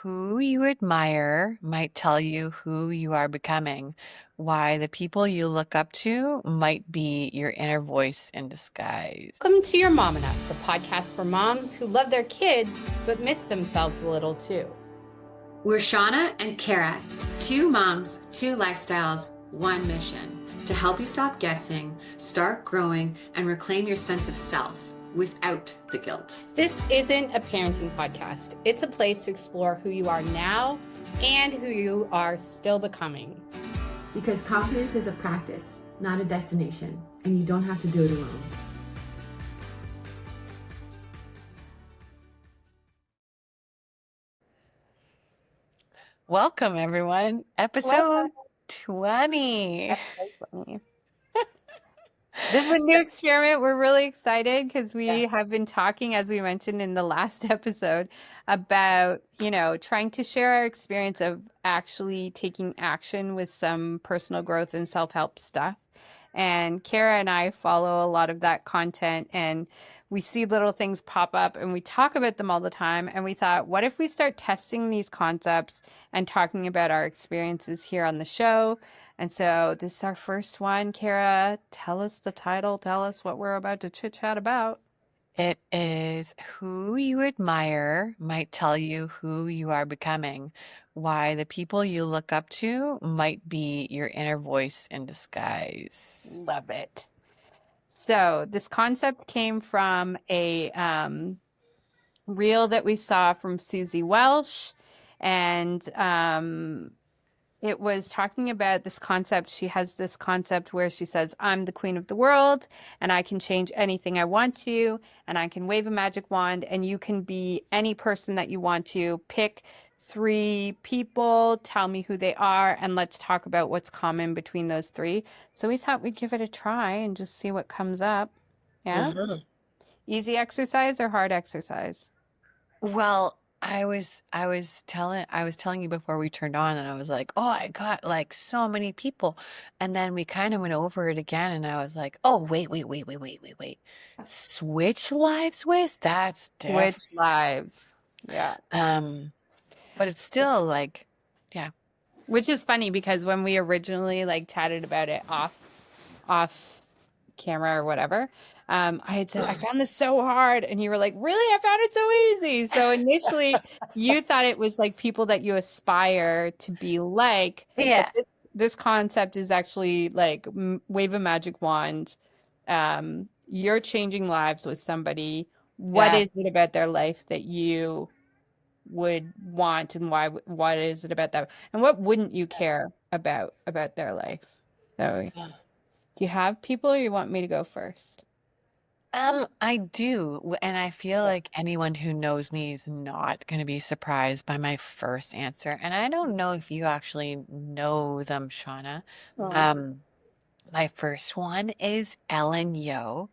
Who you admire might tell you who you are becoming. Why the people you look up to might be your inner voice in disguise. Welcome to Your Mom Enough, the podcast for moms who love their kids but miss themselves a little too. We're Shawna and Cara, two moms, two lifestyles, one mission to help you stop guessing, start growing, and reclaim your sense of self without the guilt. This isn't a parenting podcast. It's a place to explore who you are now and who you are still becoming. Because confidence is a practice, not a destination, and you don't have to do it alone. Welcome, everyone. Episode 20. This is a new experiment. We're really excited because we have been talking, as we mentioned in the last episode, about, trying to share our experience of actually taking action with some personal growth and self-help stuff. And Cara and I follow a lot of that content, and we see little things pop up and we talk about them all the time. And we thought, what if we start testing these concepts and talking about our experiences here on the show? And so this is our first one. Cara, tell us the title. Tell us what we're about to chit chat about. It is who you admire might tell you who you are becoming. Why the people you look up to might be your inner voice in disguise. Love it. So this concept came from a reel that we saw from Suzy Welch, and it was talking about this concept. She has this concept where she says, I'm the queen of the world and I can change anything I want to, and I can wave a magic wand and you can be any person that you want to. Pick 3 people, tell me who they are, and let's talk about what's common between those 3. So we thought we'd give it a try and just see what comes up. Yeah? Mhm. Easy exercise or hard exercise? Well, I was telling you before we turned on, and I was like, oh, I got like so many people. And then we kind of went over it again, and I was like, oh, wait. Switch lives with? That's different. Which lives? Yeah. But it's still like, yeah. Which is funny because when we originally chatted about it off camera or whatever, I had said I found this so hard, and you were like, "Really? I found it so easy." So initially, you thought it was like people that you aspire to be like, but Yeah. this concept is actually like wave a magic wand. You're changing lives with somebody. What Yeah. is it about their life that you would want, and why? What is it about that, and what wouldn't you care about their life? So, do you have people, or you want me to go first? I do, and I feel like anyone who knows me is not going to be surprised by my first answer. And I don't know if you actually know them, Shauna. Um, my first one is Ellen Yeoh.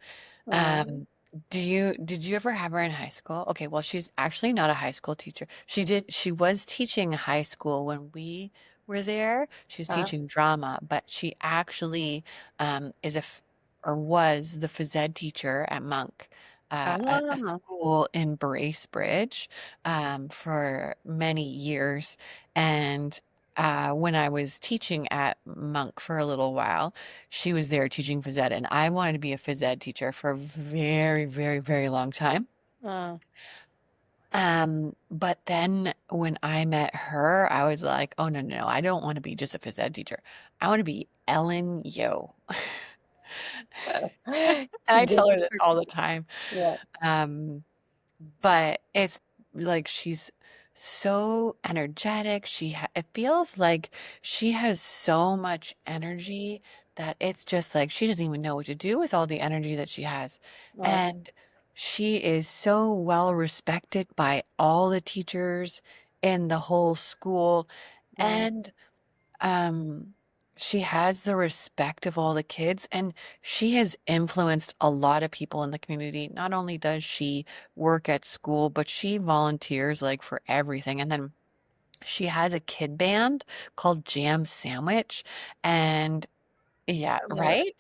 Did you ever have her in high school? Okay, well, she's actually not a high school teacher. She was teaching high school when we were there. She's teaching drama, but she actually is or was the phys ed teacher at Monk, a Oh, school in Bracebridge, for many years. And when I was teaching at Monk for a little while, she was there teaching phys ed, and I wanted to be a phys ed teacher for a very, very, very long time. uh, But then when I met her, I was like, oh, no, I don't want to be just a phys ed teacher. I want to be Ellen Yeoh. And I tell her this all the time. yeah. Um, but it's like she's so energetic. It feels like she has so much energy that it's just like she doesn't even know what to do with all the energy that she has. And she is so well respected by all the teachers in the whole school. And um she has the respect of all the kids, and she has influenced a lot of people in the community. Not only does she work at school, but she volunteers like for everything. And then she has a kid band called Jam Sandwich. And yeah, right?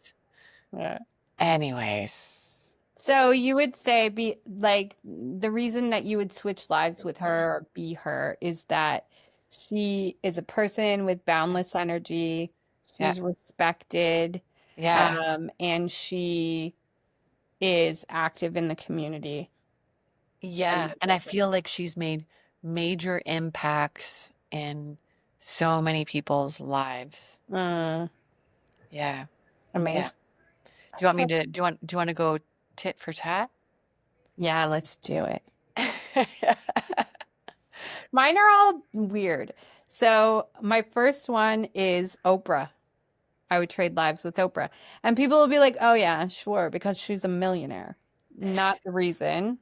Yeah. Anyways. So you would say be like the reason that you would switch lives with her or be her is that she is a person with boundless energy. Yeah. She's respected, Yeah. and she is active in the community. Yeah. And I feel like she's made major impacts in so many people's lives. Mm, Yeah. Yeah. amazing. Do you want to go tit for tat? Yeah, let's do it. Mine are all weird. So my first one is Oprah. I would trade lives with Oprah. And people will be like, oh, yeah, sure, because she's a millionaire. Not the reason.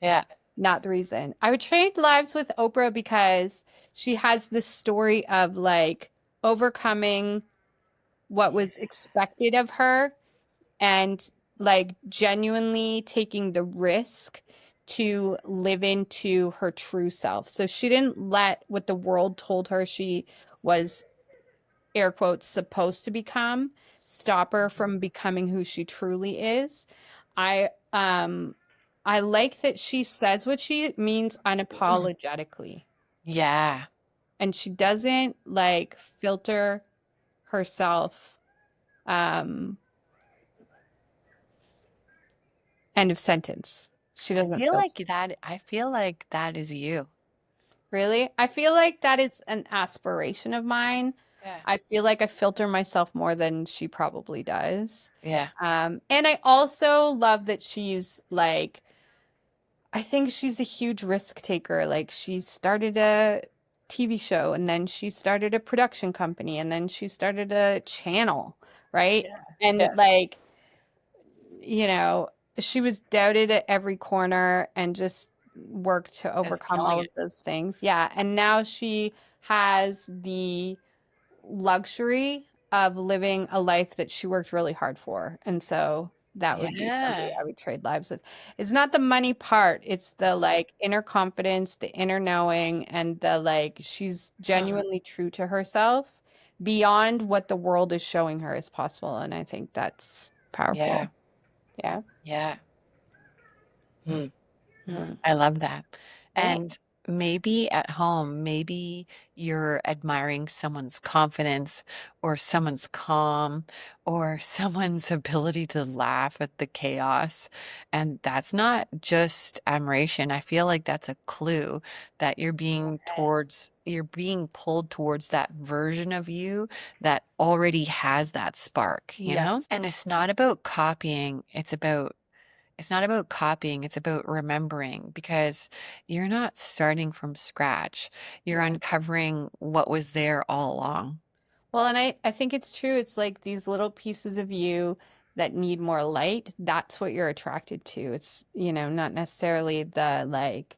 Yeah. Not the reason. I would trade lives with Oprah because she has this story of like overcoming what was expected of her and like genuinely taking the risk to live into her true self. So she didn't let what the world told her she was, air quotes, supposed to become stop her from becoming who she truly is. I like that she says what she means unapologetically, Yeah. and she doesn't like filter herself. um End of sentence. She doesn't filter. I feel like that is you. Really? I feel like that it's an aspiration of mine. Yeah. I feel like I filter myself more than she probably does. Yeah. And I also love that she's like, I think she's a huge risk taker. Like, she started a TV show and then she started a production company and then she started a channel, right? Yeah. And Yeah. like, she was doubted at every corner and just worked to It's overcome killing all it. of those things. Yeah. And now she has the luxury of living a life that she worked really hard for. And so that would be somebody Yeah. I would trade lives with. It's not the money part, it's the like inner confidence, the inner knowing, and the like she's genuinely true to herself beyond what the world is showing her is possible. And I think that's Yeah. powerful. Yeah. Yeah. Hmm. Mm. I love that. Right. And maybe at home, maybe you're admiring someone's confidence or someone's calm or someone's ability to laugh at the chaos. And that's not just admiration. I feel like that's a clue that you're being pulled towards that version of you that already has that spark, you Yeah. know? And it's not about copying, it's about remembering because you're not starting from scratch. You're Yeah. uncovering what was there all along. Well, and I think it's true. It's like these little pieces of you that need more light. That's what you're attracted to. It's, not necessarily the like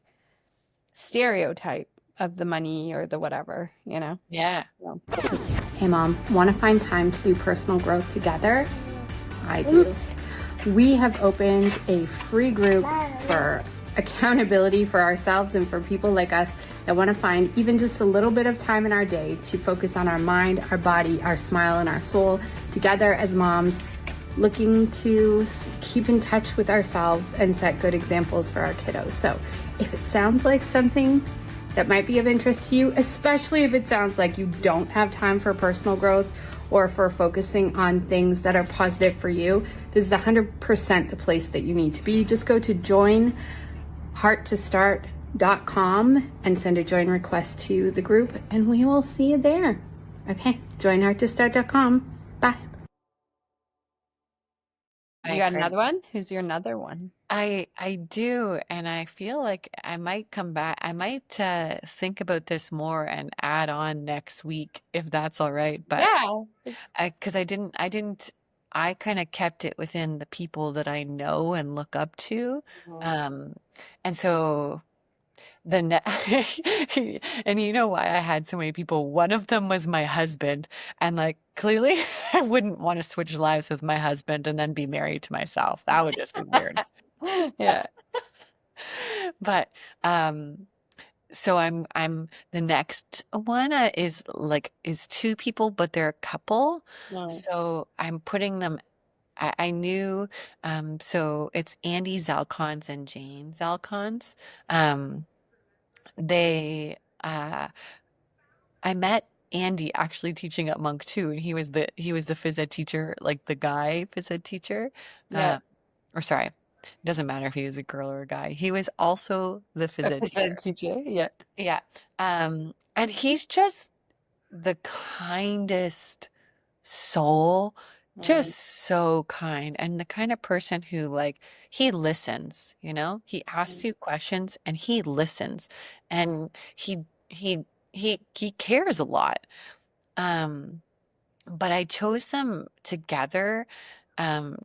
stereotype of the money or the whatever, Yeah. So, Hey mom, want to find time to do personal growth together? I do. We have opened a free group for accountability for ourselves and for people like us that want to find even just a little bit of time in our day to focus on our mind, our body, our smile, and our soul together as moms, looking to keep in touch with ourselves and set good examples for our kiddos. So if it sounds like something that might be of interest to you, especially if it sounds like you don't have time for personal growth or for focusing on things that are positive for you, this is 100% the place that you need to be. Just go to joinhearttostart.com and send a join request to the group, and we will see you there. Okay, joinhearttostart.com. Bye. I you got agree. another one? Who's your another one? I do, and I feel like I might come back. I might think about this more and add on next week if that's all right. But Yeah. because I kind of kept it within the people that I know and look up to. Um, and so the ne and you know why I had so many people? One of them was my husband, and like clearly I wouldn't want to switch lives with my husband and then be married to myself. That would just be weird. Yeah. But so I'm the next one is two people, but they're a couple. Mm. So I'm putting them I knew, so it's Andy Zalcons and Jane Zalcons. Um, they, I met Andy actually teaching at Monk too, and he was the phys ed teacher, like the guy phys ed teacher. Yeah. Um, or sorry, doesn't matter if he was a girl or a guy. He was also the phys ed Phys ed teacher. teacher. Yeah. Yeah. And he's just the kindest soul, Mm, just so kind, and the kind of person who like he listens, he asks mm, you questions and he listens, and he cares a lot. um but I chose them together, um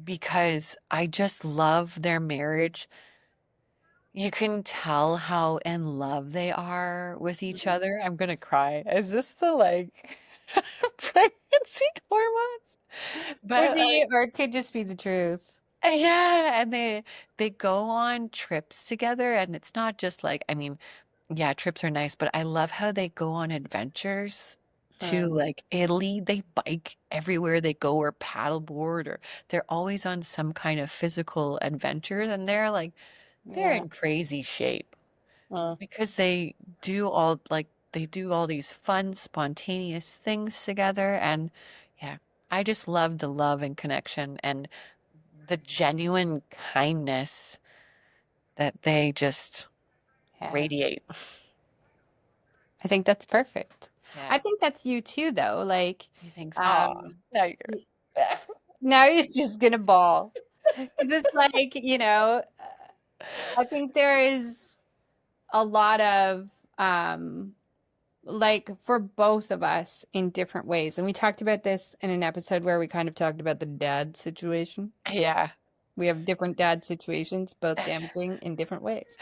because I just love their marriage. You can tell how in love they are with each mm. other. I'm gonna cry. Is this the like pregnancy hormones? Could But be, like, or it could just be the truth. yeah, and they go on trips together, and it's not just like, I mean, yeah, trips are nice, but I love how they go on adventures to Huh. like Italy. They bike everywhere they go, or paddleboard, or they're always on some kind of physical adventure, and they're Yeah. in crazy shape Uh, because they do all these fun, spontaneous things together. And yeah, I just love the love and connection and the genuine kindness that they just yeah. radiate. I think that's perfect. I Yeah. think that's you too, though. Like, He thinks, oh, um, now y- you're now he's just gonna bawl. It's like, I think there is a lot of, like for both of us in different ways. And we talked about this in an episode where we kind of talked about the dad situation. yeah. We have different dad situations, both damaging in different ways.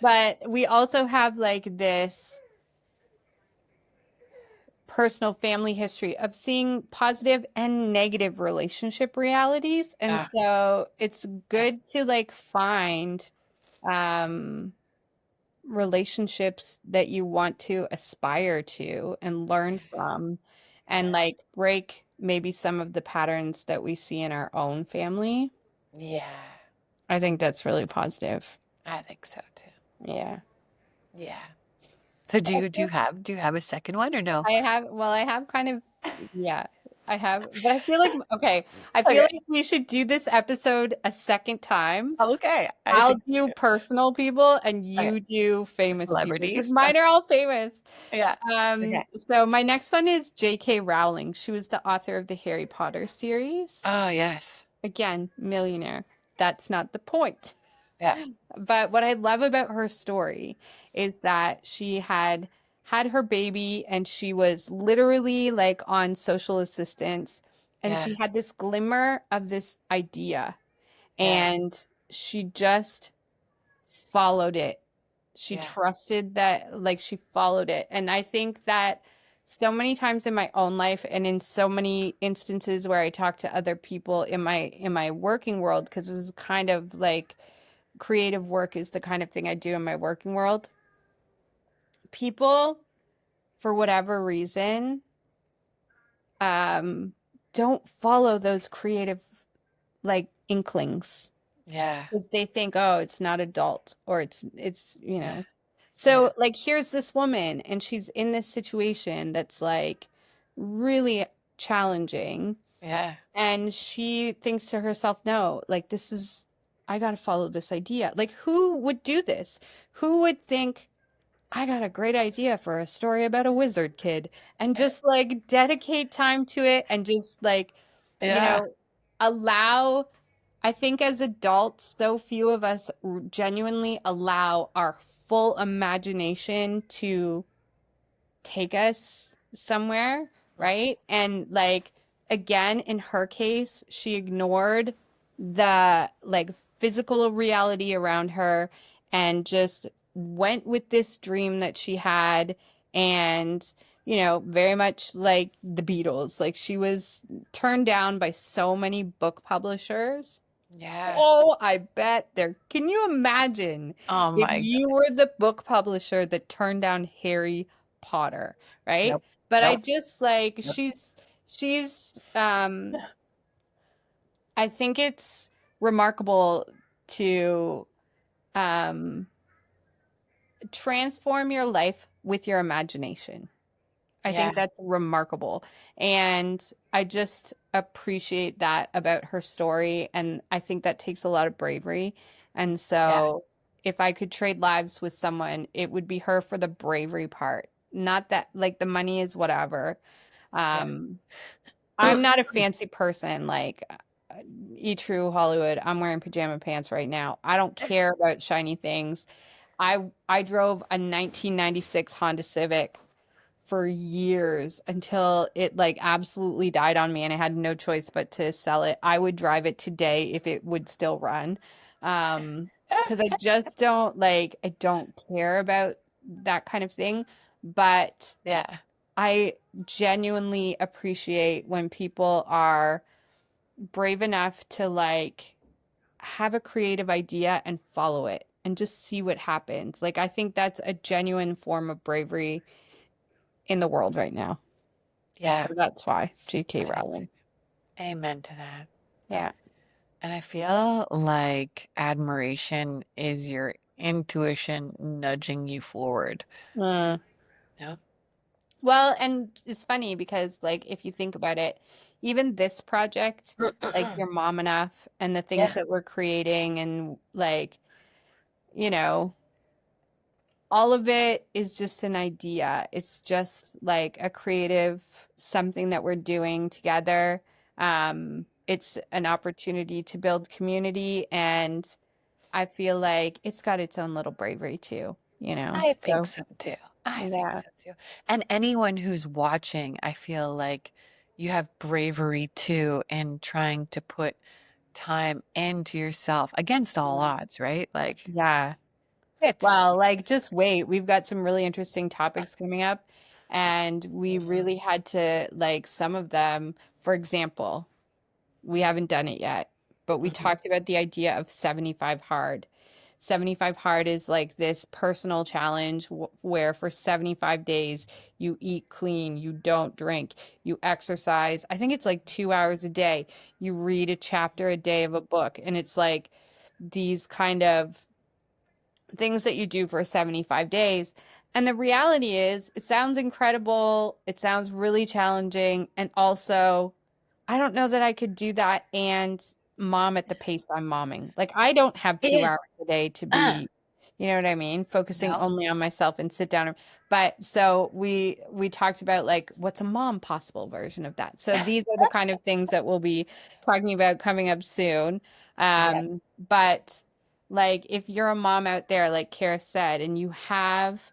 But we also have like this personal family history of seeing positive and negative relationship realities. And Ah, so it's good to like find um relationships that you want to aspire to and learn from, and yeah. like break maybe some of the patterns that we see in our own family. Yeah. I think that's really positive. I think so too. Yeah. Yeah. So do you have a second one or no? I have kind of, yeah, I have, but I feel like, okay, I feel Okay. like we should do this episode a second time. Okay. I I'll think do so. personal people and Okay. you do famous people because Celebrities. mine are all famous. Yeah. Okay. So my next one is J.K. Rowling. She was the author of the Harry Potter series. Oh, yes. Again, millionaire. That's not the point. Yeah. But what I love about her story is that she had her baby and she was literally like on social assistance, and Yeah. she had this glimmer of this idea, Yeah. and she just followed it. She Yeah. trusted that, like, she followed it. And I think that so many times in my own life and in so many instances where I talk to other people in my working world, because this is kind of like creative work is the kind of thing I do in my working world. People, for whatever reason, um, don't follow those creative like inklings Yeah. because they think, oh, it's not adult or it's Yeah. Yeah. So like here's this woman and she's in this situation that's like really challenging, Yeah. and she thinks to herself, no, like this is, I got to follow this idea. Like who would do this? Who would think I got a great idea for a story about a wizard kid and just like dedicate time to it and just like, you Yeah. know, allow, I think as adults, so few of us genuinely allow our full imagination to take us somewhere, right? And like again, in her case, she ignored the like physical reality around her and just went with this dream that she had, and very much like the Beatles, like she was turned down by so many book publishers. Yeah. Oh, I bet there. Can you imagine Oh if my you God. were the book publisher that turned down Harry Potter, right? Nope. But I Nope. just like Nope. she's I think it's remarkable to um, transform your life with your imagination. I Yeah, think that's remarkable. And I just appreciate that about her story. And I think that takes a lot of bravery. And yeah, so if I could trade lives with someone, it would be her for the bravery part. Not that like the money is whatever. yeah. Um, I'm not a fancy person like E True Hollywood. I'm wearing pajama pants right now. I don't care about shiny things. I drove a 1996 Honda Civic for years until it like absolutely died on me and I had no choice but to sell it. I would drive it today if it would still run. Because I just don't like I don't care about that kind of thing, but Yeah, I genuinely appreciate when people are brave enough to like have a creative idea and follow it and just see what happens. Like I think that's a genuine form of bravery in the world right now. yeah. So that's why J.K. It is. Rowling. Amen to that. Yeah. And I feel like admiration is your intuition nudging you forward. Mm. Yeah. Well, and it's funny because like if you think about it, even this project, like your mom enough and the things Yeah. that we're creating and like, you know, all of it is just an idea. It's just like a creative something that we're doing together. It's an opportunity to build community, and I feel like it's got its own little bravery too, you know? I think So, so too. I think yeah. so too. And anyone who's watching, I feel like you have bravery too in trying to put time into yourself against all odds, right? Like Yeah. it's Well, like just wait. We've got some really interesting topics coming up, and we Mhm, really had to like some of them, for example, we haven't done it yet, but we mhm. talked about the idea of 75 hard. 75 hard is like this personal challenge where for 75 days you eat clean, you don't drink, you exercise. I think it's like 2 hours a day. You read a chapter a day of a book, and it's like these kind of things that you do for 75 days. And the reality is, it sounds incredible, it sounds really challenging, and also I don't know that I could do that and mom at the pace I'm momming. Like, I don't have two Yeah. hours a day to Uh, be, you know what I mean, focusing no. only on myself and sit down. But so we talked about like what's a mom possible version of that. So these are the kind of things that we'll be talking about coming up soon. Yeah. But like if you're a mom out there, like Kara said, and you have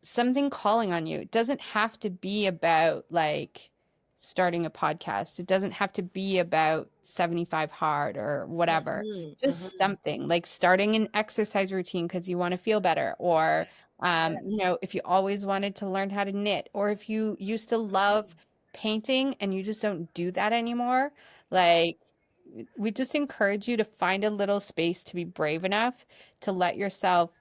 something calling on you. It doesn't have to be about like starting a podcast. It doesn't have to be about 75 hard or whatever. Mhm, Just mhm. something like starting an exercise routine because you want to feel better, or Yeah. if you always wanted to learn how to knit, or if you used to love painting and you just don't do that anymore, like we just encourage you to find a little space to be brave enough to let yourself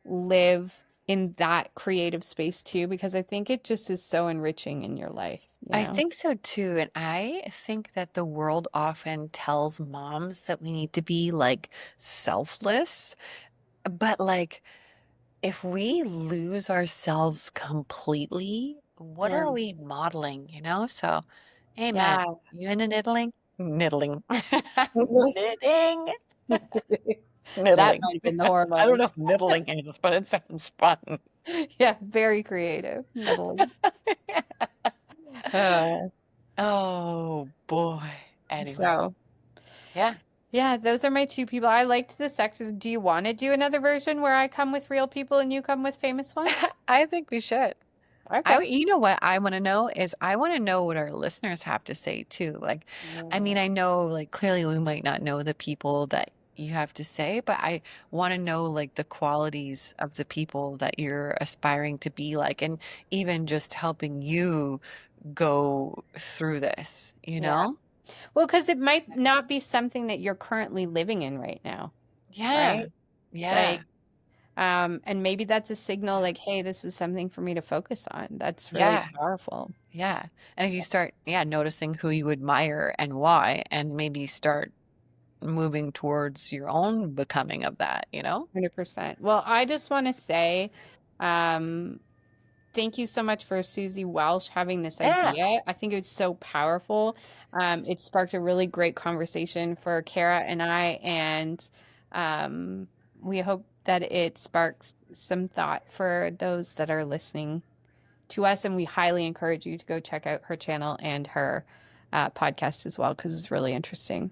live in that creative space too, because I think it just is so enriching in your life, you I know? think so too. And I think that the world often tells moms that we need to be like selfless. But like, if we lose ourselves completely, what Yeah. are we modeling, you know? So, amen. Yeah. You into niddling? Niddling. Knitting. That Niddling. might have been the I don't know if hormones. niddling is, but it sounds fun. Yeah, very creative. Middle. Uh, Oh boy. Anyways. so Yeah. yeah, those are my two people. I liked the sexes. Do you want to do another version where I come with real people and you come with famous ones? I think we should. Okay. You know what I want to know is I want to know what our listeners have to say too. Like, I mean, Mm, I know like clearly we might not know the people that you have to say, but I want to know like the qualities of the people that you're aspiring to be like, and even just helping you go through this, you yeah. know? Well, because it might not be something that you're currently living in right now, Yeah. right? Yeah. Like, and maybe that's a signal like, hey, this is something for me to focus on. That's really Yeah. powerful. Yeah. And if you start, noticing who you admire and why, and maybe start moving towards your own becoming of that, 100%. Well, I just want to say, um, thank you so much for Suzy Welch having this Yeah. idea. I think it's so powerful. It sparked a really great conversation for Cara and I, and um, we hope that it sparks some thought for those that are listening to us. And we highly encourage you to go check out her channel and her podcast as well, because it's really interesting.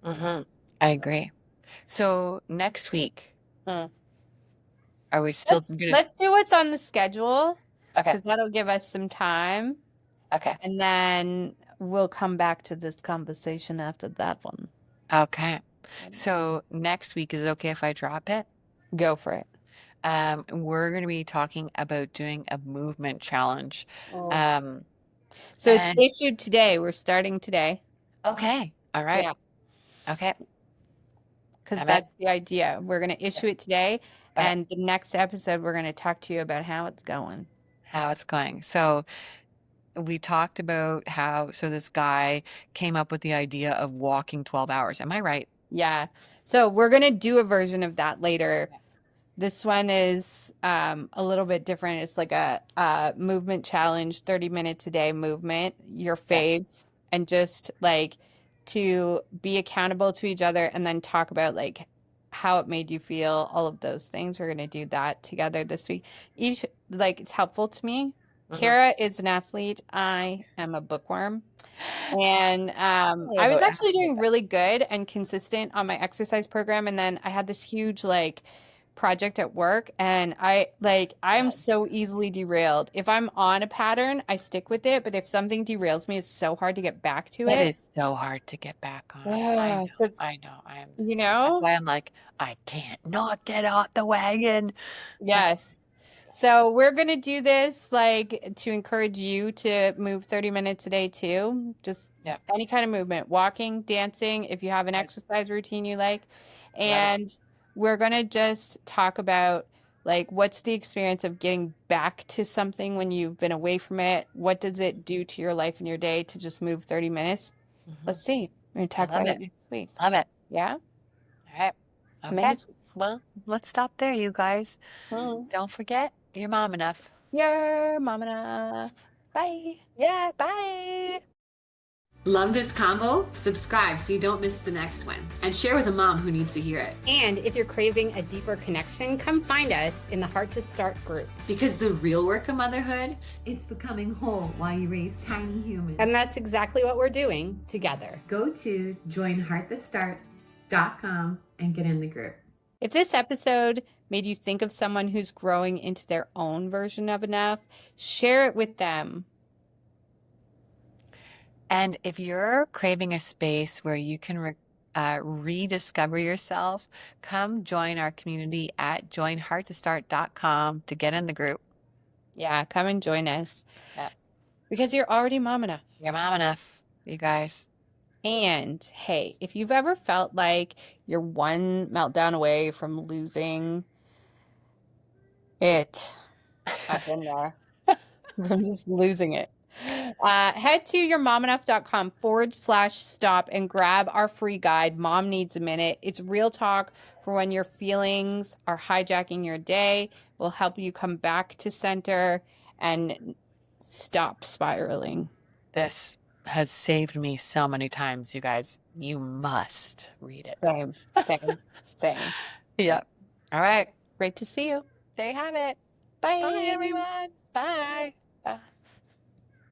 I agree. So next week, Mm. are we still gonna? Let's do what's on the schedule, Okay. because that'll give us some time. Okay. And then we'll come back to this conversation after that one. Okay. So next week, is it okay if I drop it? Go for it. We're going to be talking about doing a movement challenge. Oh. Um, So it's and issued today. We're starting today. okay. All right. Yeah, Okay. because I'm in. that's the idea. We're going to issue it today. Okay. And the next episode, we're going to talk to you about how it's going. How it's going. So we talked about how, so this guy came up with the idea of walking 12 hours. Am I right? Yeah. So we're going to do a version of that later. Yeah. This one is a little bit different. It's like a movement challenge, 30 minutes a day movement, your Yeah. fave, and just like to be accountable to each other and then talk about like how it made you feel, all of those things. We're going to do that together this week. Each, like, it's helpful to me. Cara is an athlete. I am a bookworm. And I was actually doing really good and consistent on my exercise program. And then I had this huge like project at work, and I'm so easily derailed. If I'm on a pattern, I stick with it. But if something derails me, it's so hard to get back to It it. is so hard to get back on. I Yeah, know. so I know. That's know, why I'm like, I can't not get off the wagon. yes. So we're going to do this like to encourage you to move 30 minutes a day too. Just Yeah. any kind of movement, walking, dancing, if you have an Right. exercise routine you like. Love it. And we're going to just talk about like what's the experience of getting back to something when you've been away from it? What does it do to your life and your day to just move 30 minutes? Let's see. We're going to I talk love about it. it next week. Love it. Yeah? All right. Okay. Amazing. Well, let's stop there, you guys. Don't forget, you're mom enough. Your mama. Bye. Yeah. Bye. Love this combo? Subscribe so you don't miss the next one. And share with a mom who needs to hear it. And if you're craving a deeper connection, come find us in the Heart to Start group. Because the real work of motherhood, It's becoming whole while you raise tiny humans. And that's exactly what we're doing together. Go to joinhearttostart.com and get in the group. If this episode made you think of someone who's growing into their own version of enough, share it with them. And if you're craving a space where you can rediscover yourself, come join our community at joinhearttostart.com to get in the group. Yeah, come and join us. Yeah. Because you're already mom enough. You're mom enough, you guys. And hey, if you've ever felt like you're one meltdown away from losing it, I've been there. From just losing it. Head to yourmomenough.com/stop and grab our free guide, Mom Needs a Minute. It's real talk for when your feelings are hijacking your day. We'll help you come back to center and stop spiraling. This has saved me so many times, you guys. You must read it. Same. Yep. All right. Great to see you. There you have it. Bye. Bye, everyone. Bye. Bye.